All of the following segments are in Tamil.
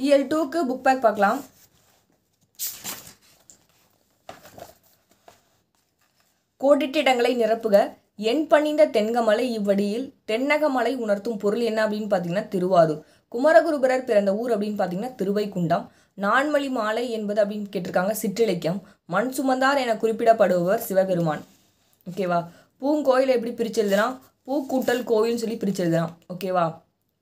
இயல் 2க்கு புக் பேக் பார்க்கலாம். கோடிட்ட இடங்களை நிரப்புக. எண் பணிந்த தென்கமலை இவ்வடியில் தென்னகமலை உணர்த்தும் பொருள் என்ன அப்படின்னு பார்த்தீங்கன்னா திருவாரூர். குமரகுருபரர் பிறந்த ஊர் அப்படின்னு பார்த்தீங்கன்னா திருவைகுண்டம். நான்மலி மாலை என்பது அப்படின்னு கேட்டிருக்காங்க சிற்றிலக்கியம். மண் சுமந்தார் என குறிப்பிடப்படுபவர் சிவபெருமான். ஓகேவா. பூங்கோயில் எப்படி பிரிச்சிருதுன்னா பூ கூட்டல் கோயில்னு சொல்லி பிரிச்சிருதுதான். ஓகேவா.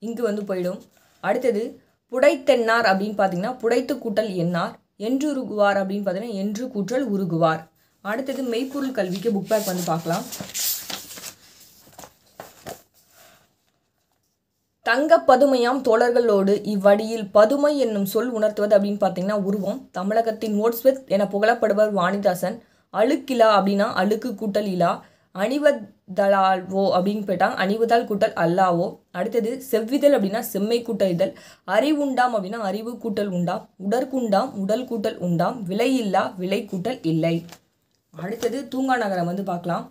இங்கு போயிடும். அடுத்தது புடைத்தென்னார் அப்படின்னு பார்த்தீங்கன்னா புடைத்து கூட்டல் என்னார். என்று உருகுவார் அப்படின்னு பார்த்தீங்கன்னா என்று கூற்றல் உருகுவார். அடுத்தது மெய்ப்பொருள் கல்விக்கு புக் பேக் பார்க்கலாம். தங்க பதுமையாம் தோழர்களோடு இவ்வடியில் பதுமை என்னும் சொல் உணர்த்துவது அப்படின்னு பார்த்தீங்கன்னா உருவம். தமிழகத்தின் மோட்ஸ்வெத் என புகழப்படுபவர் வாணிதாசன். அழுக்கிலா அப்படின்னா அழுக்கு கூட்டல் இலா. அணிவதலாவோ அப்படின்னு போயிட்டாங்க அணிவதால் கூட்டல் அல்லாவோ. அடுத்தது செவ்விதழ் அப்படின்னா செம்மை கூட்டல் இதழ். அறிவுண்டாம் அப்படின்னா அறிவு கூட்டல் உண்டாம். உடற்குண்டாம் உடல் கூட்டல் உண்டாம். விலை இல்லா விலை கூட்டல் இல்லை. அடுத்தது தூங்கா நகரம் பார்க்கலாம்.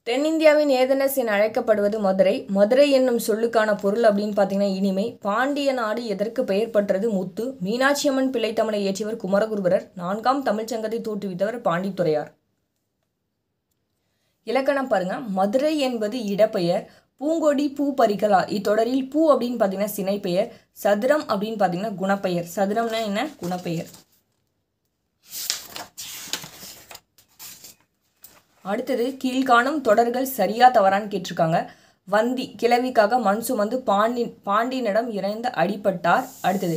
தென்னிந்தியாவின் ஏதெனஸ் என அழைக்கப்படுவது மதுரை. மதுரை என்னும் சொல்லுக்கான பொருள் அப்படின்னு பார்த்தீங்கன்னா இனிமை. பாண்டிய நாடு எதற்கு பெயர் பெற்றது? முத்து. மீனாட்சியம்மன் பிள்ளை தமிழை இயற்றியவர் குமரகுருபரர். 4ஆம் தமிழ்ச்சங்கத்தை தோற்றுவித்தவர் பாண்டித்துரையார். இலக்கணம் பாருங்க. மதுரை என்பது இடப்பெயர். பூங்கொடி பூ பறிக்கலா இத்தொடரில் பூ அப்படின்னு பார்த்தீங்கன்னா சினைப்பெயர். சதுரம் அப்படின்னு பார்த்தீங்கன்னா குணப்பெயர். சதுரம்னா என்ன? குணப்பெயர். அடுத்தது கீழ்காணும் தொடர்கள் சரியா தவறான்னு கேட்டிருக்காங்க. வந்தி கிழவிக்காக மண் சுமந்து பாண்டியனிடம் இறைந்த அடிபட்டார். அடுத்தது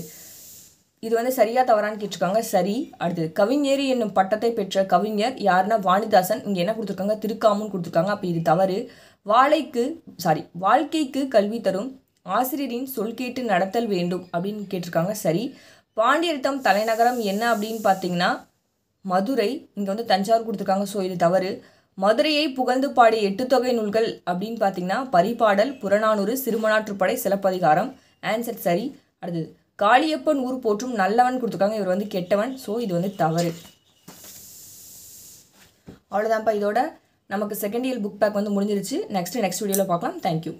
இது சரியா தவறான்னு கேட்டிருக்காங்க. சரி. அடுத்தது கவிஞேரி என்னும் பட்டத்தை பெற்ற கவிஞர் யாருன்னா வாணிதாசன். இங்கே என்ன கொடுத்துருக்காங்க? திருக்காமுன்னு கொடுத்துருக்காங்க. அப்போ இது தவறு. வாழ்க்கைக்கு கல்வி தரும் ஆசிரியரின் சொல் கேட்டு நடத்தல் வேண்டும் அப்படின்னு கேட்டிருக்காங்க. சரி. பாண்டியர்தம் தலைநகரம் என்ன அப்படின்னு பார்த்தீங்கன்னா மதுரை. இங்கே தஞ்சாவூர் கொடுத்துருக்காங்க. ஸோ இது தவறு. மதுரையை புகழ்ந்து பாடிய 8 தொகை நூல்கள் அப்படின்னு பார்த்தீங்கன்னா பரிபாடல், புறநானூறு, சிறுமனாற்றுப்படை, சிலப்பதிகாரம். ஆன்சர் சரி. அடுத்தது காளியப்பன் ஊர் போற்றும் நல்லவன் கொடுத்துருக்காங்க. இவர் கெட்டவன். ஸோ இது தவறு. அவ்வளோதான்ப்பா. இதோட நமக்கு செகண்ட் இயர் புக் பேக் முடிஞ்சிருச்சு. நெக்ஸ்ட் வீடியோவில் பார்க்கலாம். தேங்க்யூ.